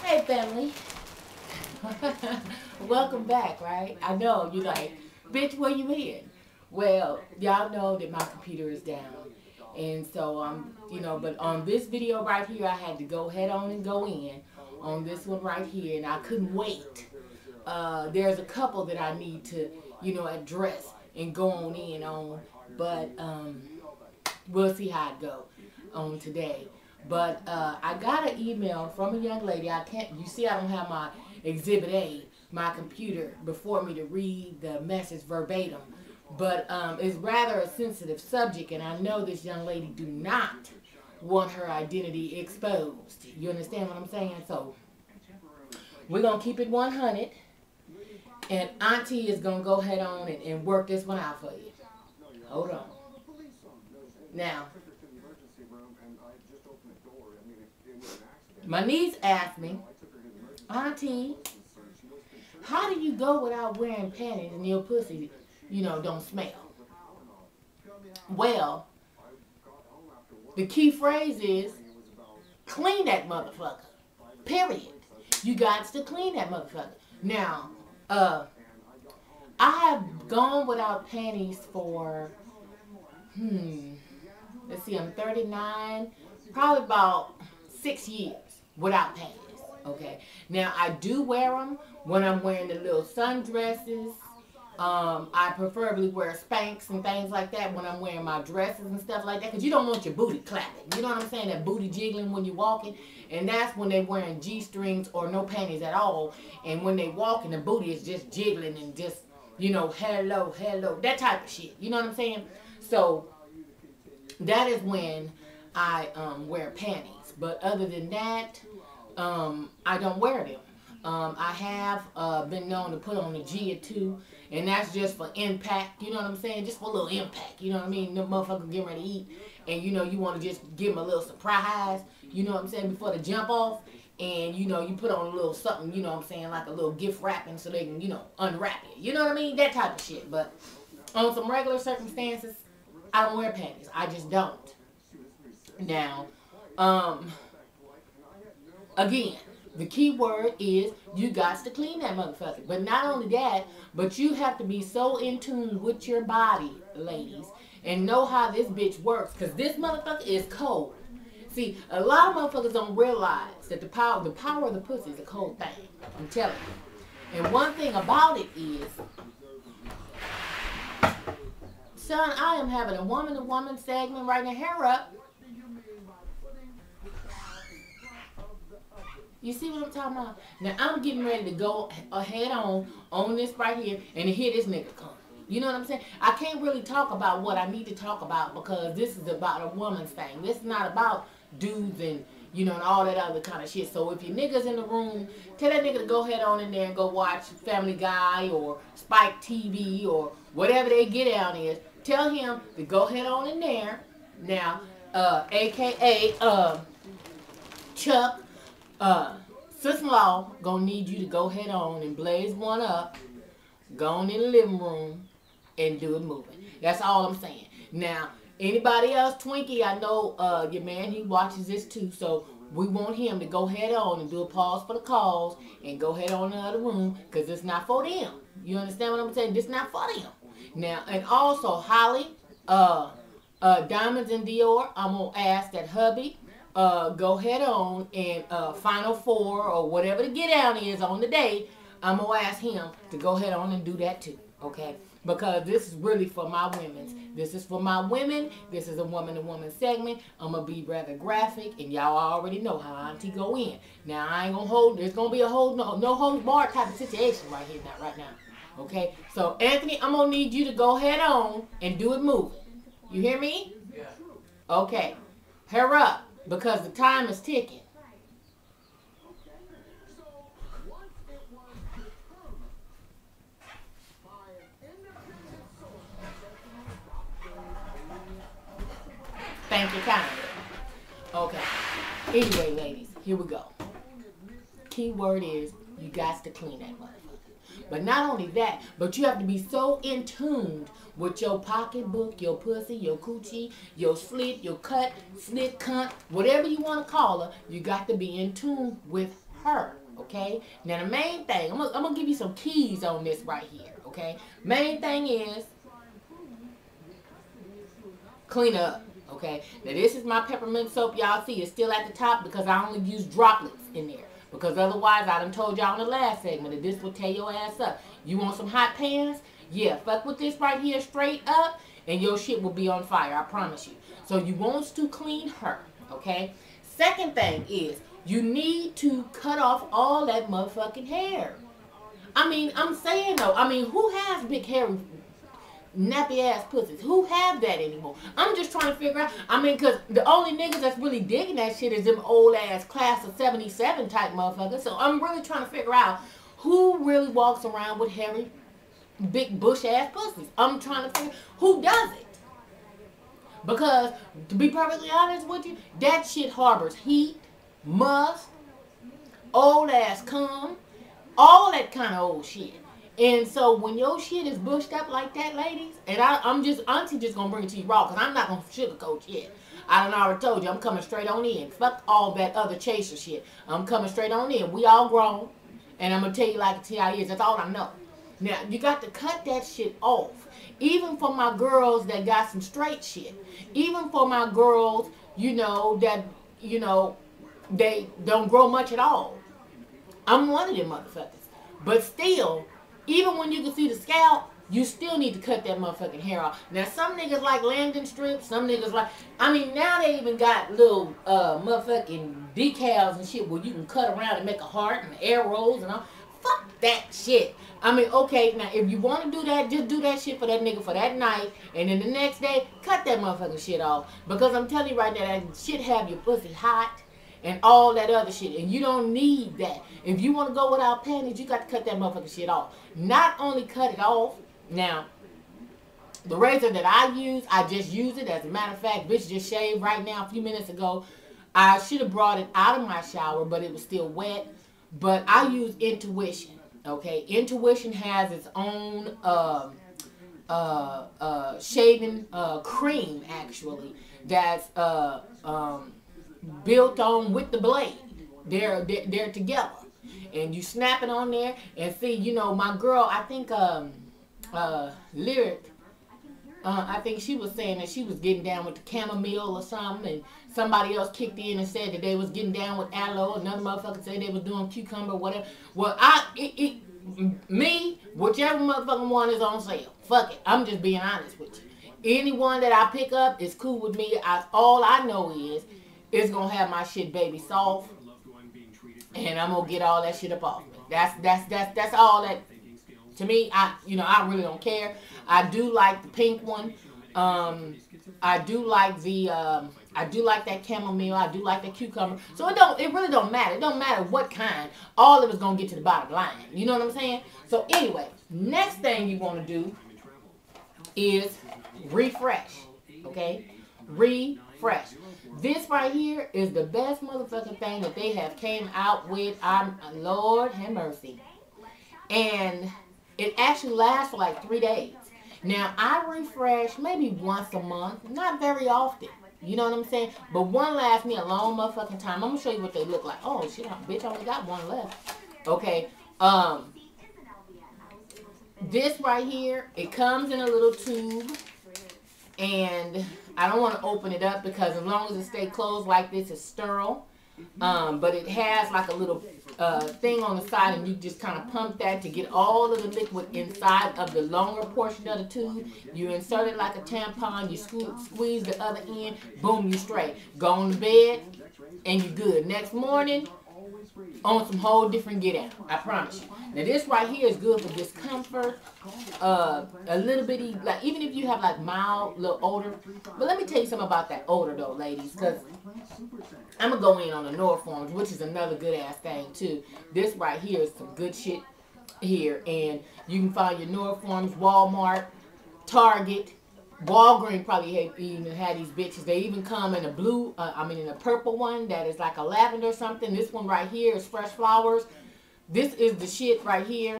Hey family, welcome back, right? I know, you like, bitch, where you in? Well, y'all know that my computer is down. And so, but on this video right here, I had to go head on and go in on this one right here, and I couldn't wait. There's a couple that I need to, address and go on in on, but we'll see how it go on today. But I got an email from a young lady. You see I don't have my Exhibit A, my computer, before me to read the message verbatim. But it's rather a sensitive subject, and I know this young lady do not want her identity exposed. You understand what I'm saying? So we're going to keep it 100, and Auntie is going to go head on and work this one out for you. Hold on. Now, my niece asked me, Auntie, how do you go without wearing panties and your pussy, don't smell? Well, the key phrase is, clean that motherfucker. Period. You got to clean that motherfucker. Now, I have gone without panties for, let's see, I'm 39, probably about 6 years without panties. Okay. Now, I do wear them when I'm wearing the little sundresses. I preferably wear Spanx and things like that when I'm wearing my dresses and stuff like that, because you don't want your booty clapping. You know what I'm saying? That booty jiggling when you're walking. And that's when they're wearing G-strings or no panties at all. And when they walking, the booty is just jiggling and just, hello, hello, that type of shit. You know what I'm saying? So that is when I wear panties. But other than that, I don't wear them. I have been known to put on a G or two, and that's just for impact, you know what I'm saying? Just for a little impact, you know what I mean? The motherfucker getting ready to eat, and you want to just give them a little surprise, you know what I'm saying, before they jump off, and you put on a little something, you know what I'm saying, like a little gift wrapping so they can, unwrap it, you know what I mean? That type of shit. But on some regular circumstances, I don't wear panties. I just don't. Now, again, the key word is you got to clean that motherfucker. But not only that, but you have to be so in tune with your body, ladies, and know how this bitch works. Because this motherfucker is cold. See, a lot of motherfuckers don't realize that the power of the pussy is a cold thing. I'm telling you. And one thing about it is, son, I am having a woman-to-woman segment right now. Hair up. You see what I'm talking about? Now, I'm getting ready to go ahead on this right here and here this nigga come. You know what I'm saying? I can't really talk about what I need to talk about because this is about a woman's thing. This is not about dudes and, and all that other kind of shit. So if your nigga's in the room, tell that nigga to go ahead on in there and go watch Family Guy or Spike TV or whatever they get down is. Tell him to go ahead on in there. Now, a.k.a. Chuck, sister-in-law gonna need you to go head on and blaze one up, go on in the living room, and do it moving. That's all I'm saying. Now, anybody else, Twinkie, I know your man, he watches this too, so we want him to go head on and do a pause for the calls and go head on in the other room, because it's not for them. You understand what I'm saying? It's not for them. Now, and also, Holly, Diamonds and Dior, I'm gonna ask that hubby go head on and Final Four or whatever the get down is on the day, I'm going to ask him to go head on and do that too, okay? Because this is really for my women's. This is for my women. This is a woman-to-woman segment. I'm going to be rather graphic, and y'all already know how Auntie go in. Now, I ain't going to hold, there's going to be a whole, no holds barred type of situation right here, right now, okay? So, Anthony, I'm going to need you to go head on and do it moving. You hear me? Yeah. Okay. Hurry up. Because the time is ticking. Thank you kindly. Okay. Anyway, ladies, here we go. Key word is you got to clean that motherfucker. But not only that, but you have to be so in tune with your pocketbook, your pussy, your coochie, your slit, your cut, slit, cunt, whatever you want to call her. You got to be in tune with her. Okay? Now the main thing, I'm gonna give you some keys on this right here. Okay? Main thing is clean up. Okay? Now this is my peppermint soap. Y'all see it's still at the top because I only use droplets in there. Because otherwise, I done told y'all in the last segment that this will tear your ass up. You want some hot pans? Yeah, fuck with this right here straight up, and your shit will be on fire. I promise you. So you want to clean her, okay? Second thing is, you need to cut off all that motherfucking hair. I mean, I'm saying though, I mean, who has big hairy nappy ass pussies? Who have that anymore? I'm just trying to figure out. I mean, because the only niggas that's really digging that shit is them old ass class of 77 type motherfuckers. So I'm really trying to figure out who really walks around with hairy, big bush ass pussies. I'm trying to figure who does it. Because to be perfectly honest with you, that shit harbors heat, must, old ass cum, all that kind of old shit. And so when your shit is bushed up like that, ladies, and Auntie just gonna bring it to you raw, because I'm not gonna sugarcoat yet. I done already told you, I'm coming straight on in. Fuck all that other chaser shit. I'm coming straight on in. We all grown, and I'm gonna tell you like a T.I. is. That's all I know. Now, you got to cut that shit off. Even for my girls that got some straight shit. Even for my girls, you know, that, you know, they don't grow much at all. I'm one of them motherfuckers. But still, even when you can see the scalp, you still need to cut that motherfucking hair off. Now, some niggas like landing strips. Some niggas like... I mean, now they even got little motherfucking decals and shit where you can cut around and make a heart and arrows and all. Fuck that shit. I mean, okay, now, if you want to do that, just do that shit for that nigga for that night. And then the next day, cut that motherfucking shit off. Because I'm telling you right now, that shit have your pussy hot and all that other shit. And you don't need that. If you want to go without panties, you got to cut that motherfucking shit off. Not only cut it off. Now, the razor that I use, I just use it. As a matter of fact, bitch just shaved right now a few minutes ago. I should have brought it out of my shower, but it was still wet. But I use Intuition. Okay, Intuition has its own shaving cream, actually, that's built on with the blade. They're together, and you snap it on there. And see, you know, my girl, I think Lyric, I think she was saying that she was getting down with the chamomile or something, and somebody else kicked in and said that they was getting down with aloe. Another motherfucker said they was doing cucumber or whatever. Well, me, whichever motherfucking one is on sale. Fuck it. I'm just being honest with you. Any one that I pick up is cool with me. All I know is it's going to have my shit baby soft, and I'm going to get all that shit up off me. That's all that... To me, I really don't care. I do like the pink one. I do like that chamomile. I do like the cucumber. So it really don't matter. It don't matter what kind. All of it's gonna get to the bottom line. You know what I'm saying? So anyway, next thing you want to do is refresh. Okay, refresh. This right here is the best motherfucking thing that they have came out with. Lord have mercy. And it actually lasts for like 3 days. Now, I refresh maybe once a month. Not very often. You know what I'm saying? But one lasts me a long motherfucking time. I'm going to show you what they look like. Oh, shit, bitch, I only got one left. Okay. This right here, it comes in a little tube. And I don't want to open it up because as long as it stays closed like this, it's sterile. But it has like a little thing on the side, and you just kind of pump that to get all of the liquid inside of the longer portion of the tube. You insert it like a tampon, you squeeze the other end, boom, you straight. Go on to bed, and you're good. Next morning, on some whole different get out. I promise you. Now this right here is good for discomfort, a little bitty, like even if you have like mild little odor. But let me tell you something about that odor though, ladies, because I'm gonna go in on the Norforms, which is another good ass thing too. This right here is some good shit here, and you can find your Norforms, Walmart, Target, Walgreens probably even had these bitches. They even come in a blue, in a purple one that is like a lavender or something. This one right here is Fresh Flowers. This is the shit right here.